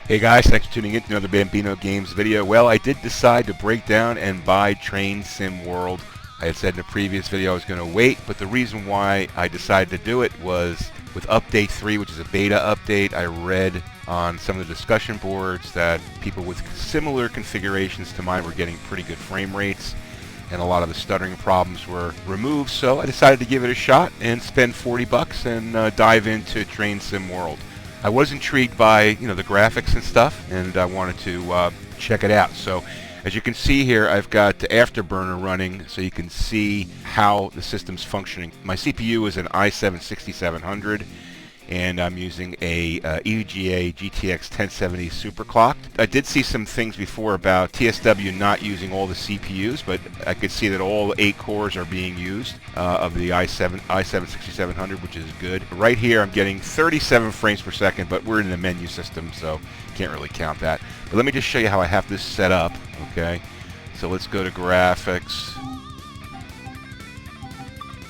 Hey guys, thanks for tuning in to another Bambino Games video. Well, I did decide to break down and buy Train Sim World. I had said in a previous video I was going to wait, but the reason why I decided to do it was with Update 3, which is a beta update. I read on some of the discussion boards that people with similar configurations to mine were getting pretty good frame rates, and a lot of the stuttering problems were removed, so I decided to give it a shot and spend 40 bucks and dive into Train Sim World. I was intrigued by, the graphics and stuff, and I wanted to check it out. So, as you can see here, I've got the Afterburner running, so you can see how the system's functioning. My CPU is an i7-6700, and I'm using a EVGA GTX 1070 superclocked. I did see some things before about TSW not using all the CPUs, but I could see that all 8 cores are being used of the i7-6700, which is good. Right here I'm getting 37 frames per second, but we're in the menu system, so can't really count that. But let me just show you how I have this set up, okay? So let's go to graphics.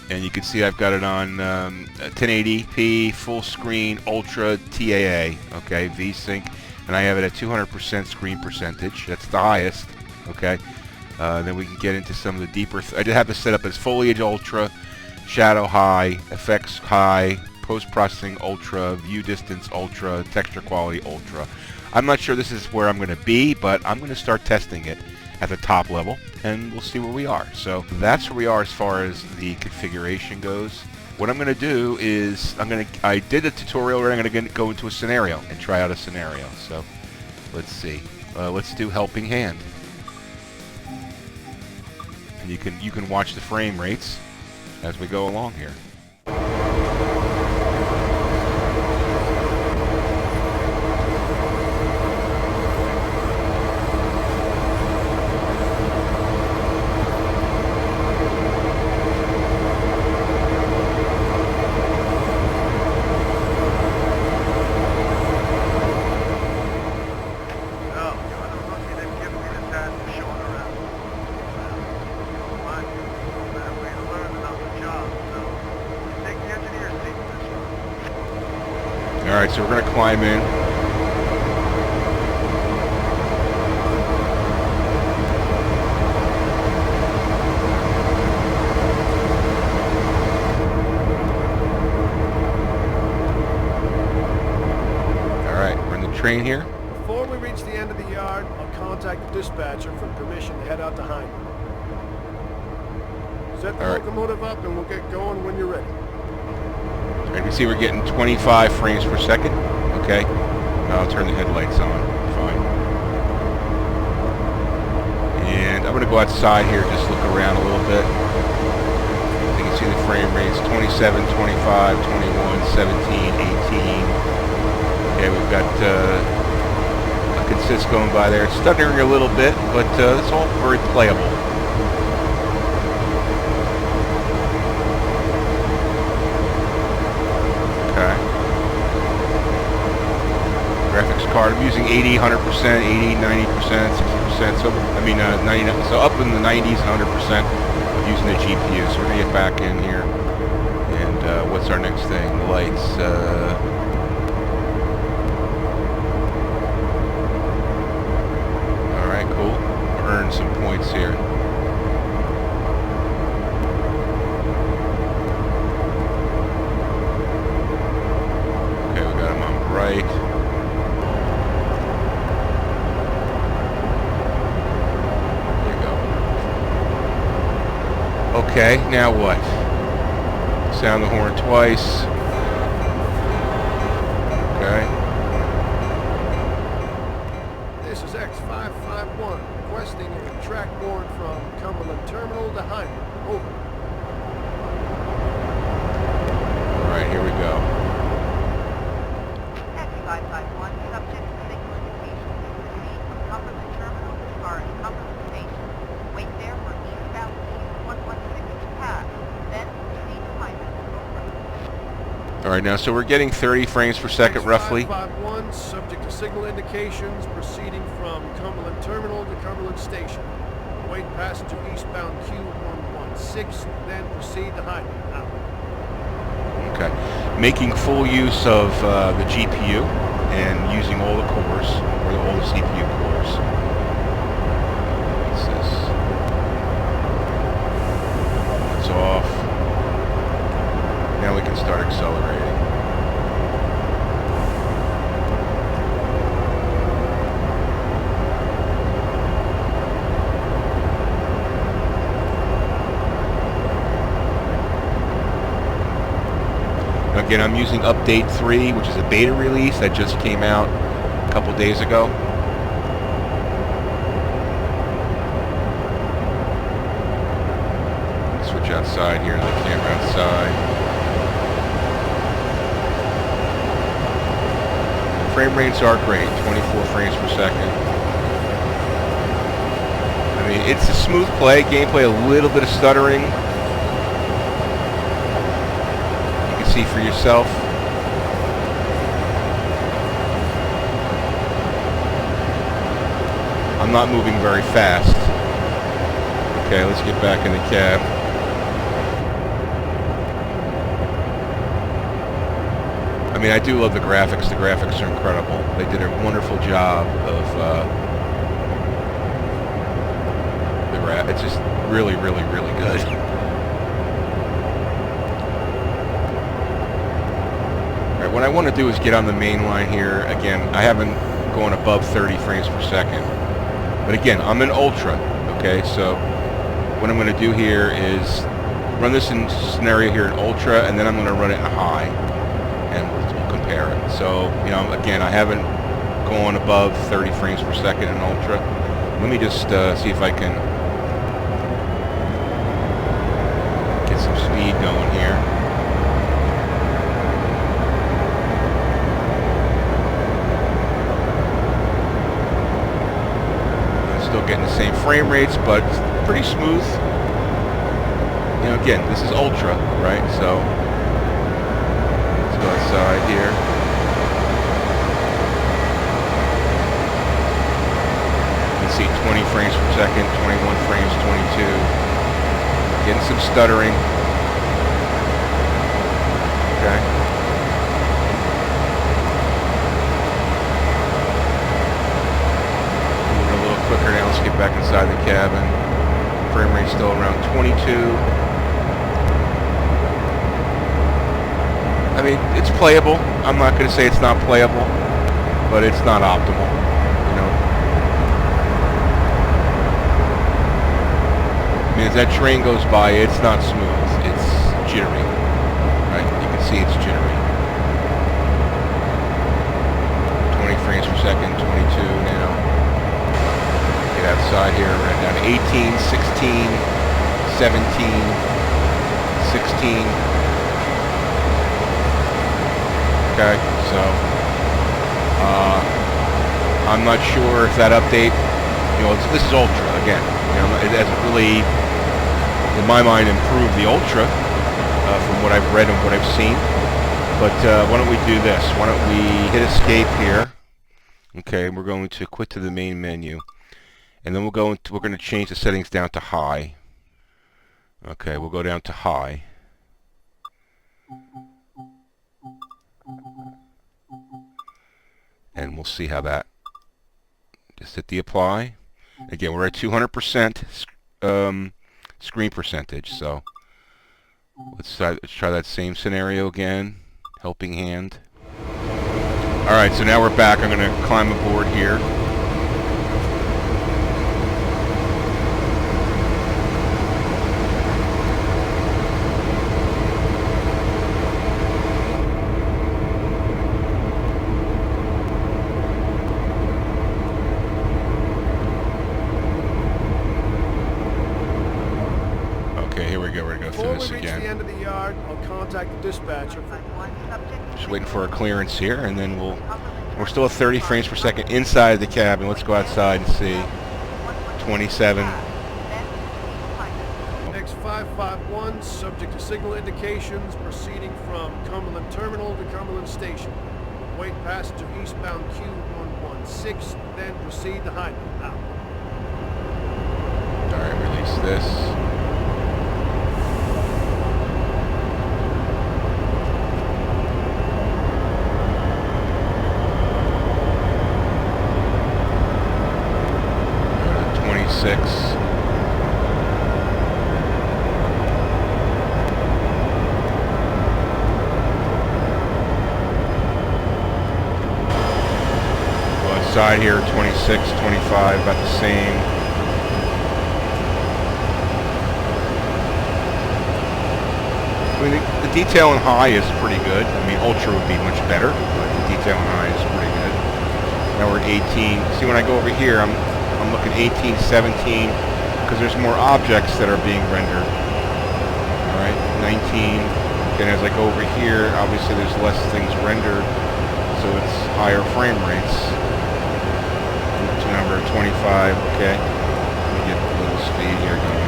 And you can see I've got it on 1080p, full screen, ultra TAA, okay, VSync, and I have it at 200% screen percentage. That's the highest, okay. Then we can get into some of the deeper. I did have this set up as foliage ultra, shadow high, effects high, post-processing ultra, view distance ultra, texture quality ultra. I'm not sure this is where I'm going to be, but I'm going to start testing it at the top level, and we'll see where we are. So that's where we are as far as the configuration goes. What I'm going to do is I did a tutorial where I'm going to go into a scenario and try out a scenario. So let's see. Let's do helping hand, and you can watch the frame rates as we go along here. Alright, so we're going to climb in. Alright, we're in the train here. Before we reach the end of the yard, I'll contact the dispatcher for permission to head out to Hyman. Set the locomotive up and we'll get going when you're ready. You can see we're getting 25 frames per second. Okay. I'll turn the headlights on. Fine. And I'm going to go outside here, just look around a little bit. You can see the frame rates, 27, 25, 21, 17, 18. Okay, we've got a consist going by there. It's stuttering a little bit, but it's all very playable. Graphics card. I'm using 80, 100%, 80, 90%, 60%. So I mean 99. So up in the 90s, 100% of using the GPU. So we're gonna get back in here. And what's our next thing? The lights. All right, cool. Earn some points here. Okay, we got them on bright. Okay, now what? Sound the horn twice. Okay. This is X551, requesting a track board from Cumberland Terminal to Hyman. Over. Alright, here we go. X551, subject to signal indications. Proceed from Cumberland Terminal as far as Cumberland Station. Wait there for eastbound T116 to pass. Then proceed to Hyman. Alright, now so we're getting 30 frames per second roughly. X551, subject to signal indications, proceeding from Cumberland Terminal to Cumberland Station. Wait passenger eastbound Q116, then proceed to Hyman. Out. Okay. Making full use of the GPU and using all the cores, or all the CPU cores. What's this? It's off. Now we can start accelerating. Again, I'm using Update 3, which is a beta release that just came out a couple days ago. Switch outside here to the camera outside. Frame rates are great, 24 frames per second. I mean, it's a smooth play, gameplay, a little bit of stuttering. See for yourself. I'm not moving very fast. Okay, let's get back in the cab. I mean, I do love the graphics. The graphics are incredible. They did a wonderful job of it's just really, really, really good. What I want to do is get on the main line here. Again, I haven't gone above 30 frames per second. But again, I'm in Ultra, okay? So what I'm going to do here is run this in scenario here in Ultra, and then I'm going to run it in High, and we'll compare it. So, you know, again, I haven't gone above 30 frames per second in Ultra. Let me just see if I can get some speed going here. Getting the same frame rates, but pretty smooth. You know, again, this is Ultra, right? So let's go outside here. You can see 20 frames per second, 21 frames, 22. Getting some stuttering. Okay. Quicker now. Let's get back inside the cabin. Frame rate still around 22. I mean, it's playable. I'm not going to say it's not playable, but it's not optimal, you know. I mean, as that train goes by, it's not smooth. It's jittery, right? You can see it's jittery. 20 frames per second, 22 now. Outside here, right down to 18, 16, 17, 16. Okay, so I'm not sure if that update, you know, this is Ultra again. You know, it hasn't really, in my mind, improved the Ultra from what I've read and what I've seen. But why don't we do this? Why don't we hit Escape here? Okay, we're going to quit to the main menu. And then we're going to change the settings down to High. Okay, we'll go down to High. And we'll see how that. Just hit the apply. Again, we're at 200% screen percentage. So let's try that same scenario again. Helping hand. All right, so now we're back. I'm going to climb aboard here. I'll contact the dispatcher. Just waiting for a clearance here, and then we're still at 30 frames per second inside the cabin. Let's go outside and see. 27. X551, subject to signal indications, proceeding from Cumberland Terminal to Cumberland Station. Wait passenger eastbound Q116, then proceed to Hyman. Out. Alright, release this. side here, 26, 25, about the same. I mean, the detail in high is pretty good. I mean, ultra would be much better, but the detail in high is pretty good. Now we're at 18. See, when I go over here, I'm looking 18, 17, because there's more objects that are being rendered. All right, 19. And as I go over here, obviously there's less things rendered, so it's higher frame rates. To number 25. Okay. Let me get a little speed here going.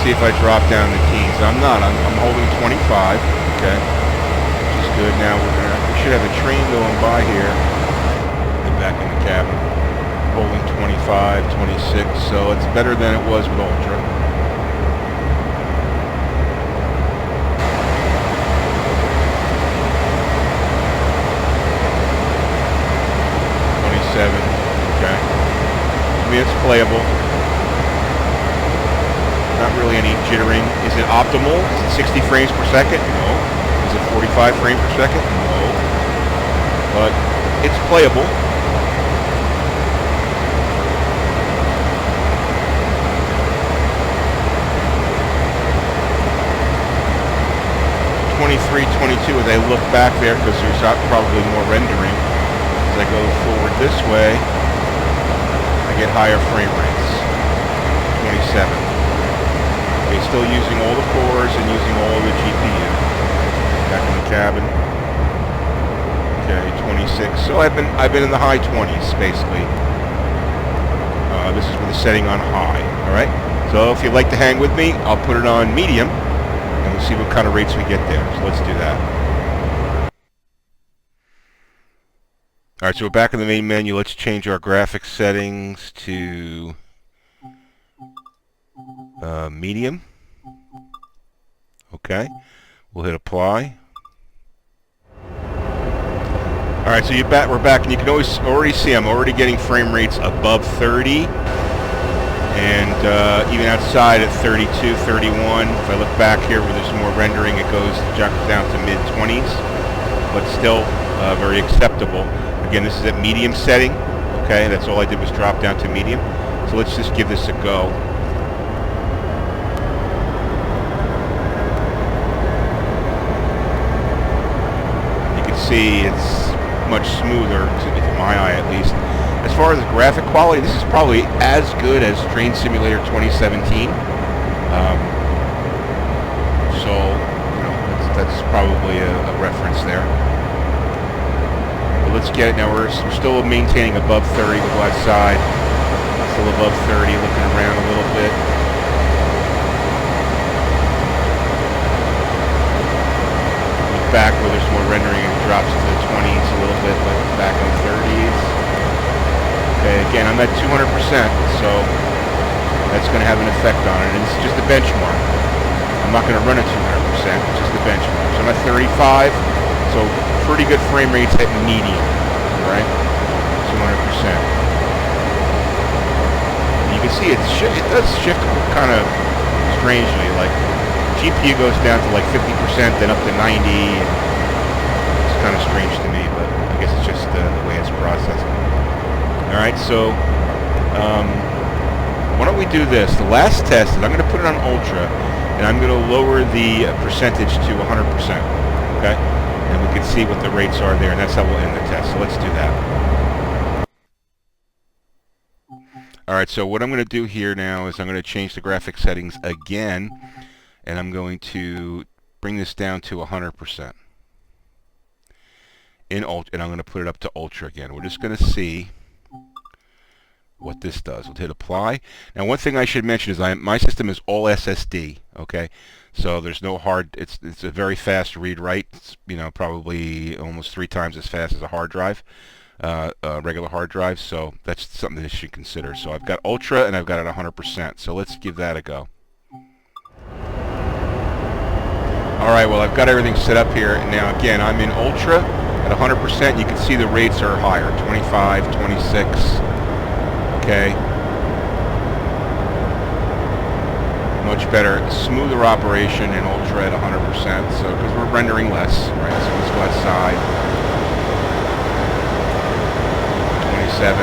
See if I drop down the teens. I'm not. I'm holding 25. Okay, which is good. Now we should have a train going by here. Get back in the cabin. Holding 25, 26. So it's better than it was with Ultra. Okay. I mean, it's playable. Not really any jittering. Is it optimal? Is it 60 frames per second? No. Is it 45 frames per second? No. But it's playable. (23, 22) as I look back there, because there's probably more rendering. As I go forward this way, I get higher frame rates. 27. Okay, still using all the cores and using all the GPU. Back in the cabin. Okay, 26. So I've been in the high 20s basically. This is with the setting on high. All right. So if you'd like to hang with me, I'll put it on medium, and we'll see what kind of rates we get there. So let's do that. All right. So we're back in the main menu. Let's change our graphics settings to medium. Okay, we'll hit apply. All right, so we're back, and you can already see I'm already getting frame rates above 30, and even outside at 32, 31. If I look back here where there's more rendering, it jumps down to mid-20s, but still very acceptable. Again, this is at medium setting. Okay, that's all I did was drop down to medium. So let's just give this a go. See, it's much smoother to my eye, at least. As far as the graphic quality, this is probably as good as Train Simulator 2017. So, you know, that's probably a reference there. But let's get it now. We're still maintaining above 30. We'll go outside. Still above 30, looking around a little bit. Back where there's more rendering, it drops to the 20s a little bit, but back in the 30s. Okay, again, I'm at 200%, so that's going to have an effect on it, and it's just a benchmark. I'm not going to run at 200%, it's just a benchmark. So I'm at 35, so pretty good frame rates at medium, right? 200%. And you can see it does shift kind of strangely, like GPU goes down to like 50%, then up to 90. It's kind of strange to me, but I guess it's just the way it's processed. All right, so why don't we do this? The last test is I'm going to put it on Ultra, and I'm going to lower the percentage to 100%. Okay, and we can see what the rates are there, and that's how we'll end the test. So let's do that. All right, so what I'm going to do here now is I'm going to change the graphic settings again. And I'm going to bring this down to 100% in Ultra, and I'm going to put it up to Ultra again. We're just going to see what this does. We'll hit apply. Now, one thing I should mention is my system is all SSD. Okay, so there's no hard. It's a very fast read-write. It's, you know, probably almost 3 times as fast as a hard drive, regular hard drive. So that's something that you should consider. So I've got Ultra and I've got it 100%. So let's give that a go. Alright, well, I've got everything set up here. Now, again, I'm in Ultra at 100%. You can see the rates are higher, 25, 26. Okay. much better, smoother operation in Ultra at 100%. So because we're rendering less, right? So let's go outside. 27,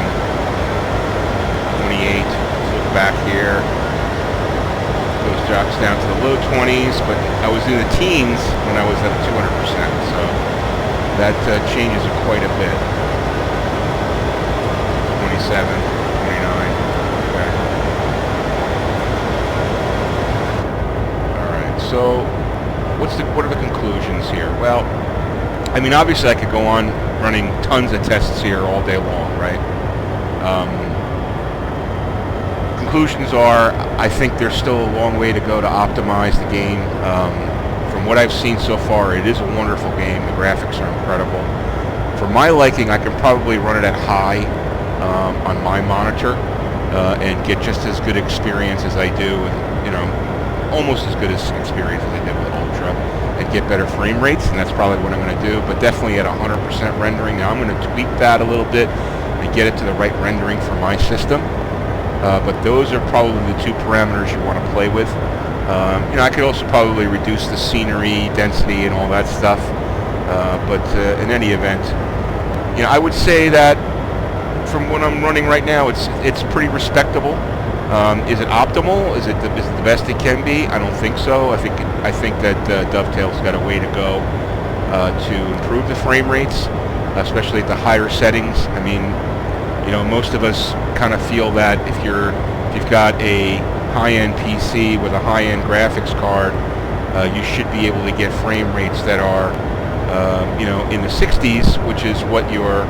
28. Let's look back here. Those drops down to the low 20s, but I was in the teens when I was at 200%. So that changes it quite a bit. 27, 29. Okay. All right. So what are the conclusions here? Well, I mean, obviously I could go on running tons of tests here all day long, right? Conclusions are, I think there's still a long way to go to optimize the game. From what I've seen so far, it is a wonderful game. The graphics are incredible. For my liking, I can probably run it at high on my monitor and get just as good experience as I do with, almost as good as experience as I did with Ultra, and get better frame rates, and that's probably what I'm going to do, but definitely at 100% rendering. Now I'm going to tweak that a little bit and get it to the right rendering for my system, but those are probably the two parameters you want to play with. I could also probably reduce the scenery density and all that stuff, but in any event, I would say that from what I'm running right now, it's pretty respectable. Is it optimal? Is it the best it can be? I don't think so. I think that Dovetail's got a way to go to improve the frame rates, especially at the higher settings. I mean, most of us kind of feel that if you've got a high-end PC with a high-end graphics card, you should be able to get frame rates that are, in the 60s, which is what your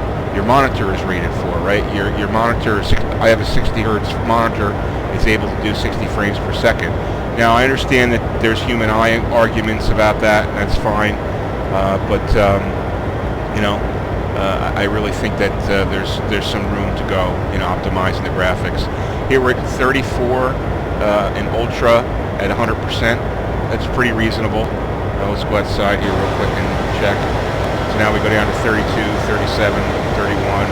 monitor is rated for, right? Your monitor, I have a 60 hertz monitor, is able to do 60 frames per second. Now I understand that there's human eye arguments about that, and that's fine, but I really think that there's some room to go in optimizing the graphics. Here we're at 34 in Ultra at 100%. That's pretty reasonable. Let's go outside here real quick and check. So now we go down to 32, 37, 31.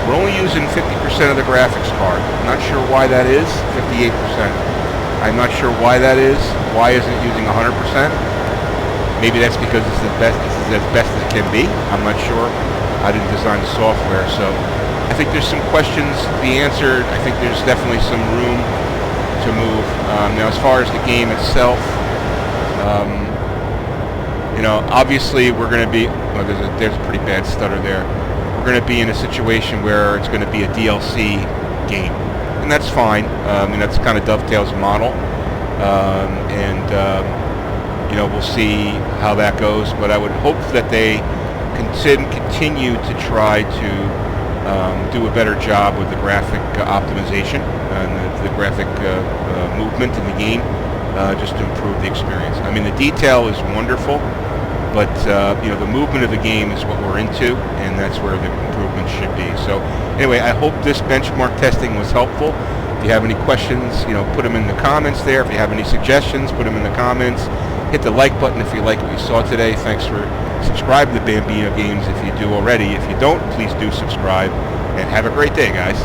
We're only using 50% of the graphics card. I'm not sure why that is. 58%. I'm not sure why that is. Why isn't it using 100%? Maybe that's because this is as best as it can be. I'm not sure. I didn't design the software, so I think there's some questions to be answered. I think there's definitely some room to move. Now, as far as the game itself, obviously we're going to be. Well, there's a pretty bad stutter there. We're going to be in a situation where it's going to be a DLC game, and that's fine. That's kind of Dovetail's model, we'll see how that goes. But I would hope that they continue to try to do a better job with the graphic optimization and the graphic movement in the game, just to improve the experience. I mean, the detail is wonderful, but the movement of the game is what we're into, and that's where the improvement should be. So anyway, I hope this benchmark testing was helpful. If you have any questions, put them in the comments there. If you have any suggestions, put them in the comments. Hit the like button if you like what you saw today. Thanks for subscribing to Bambino Games if you do already. If you don't, please do subscribe, and have a great day, guys.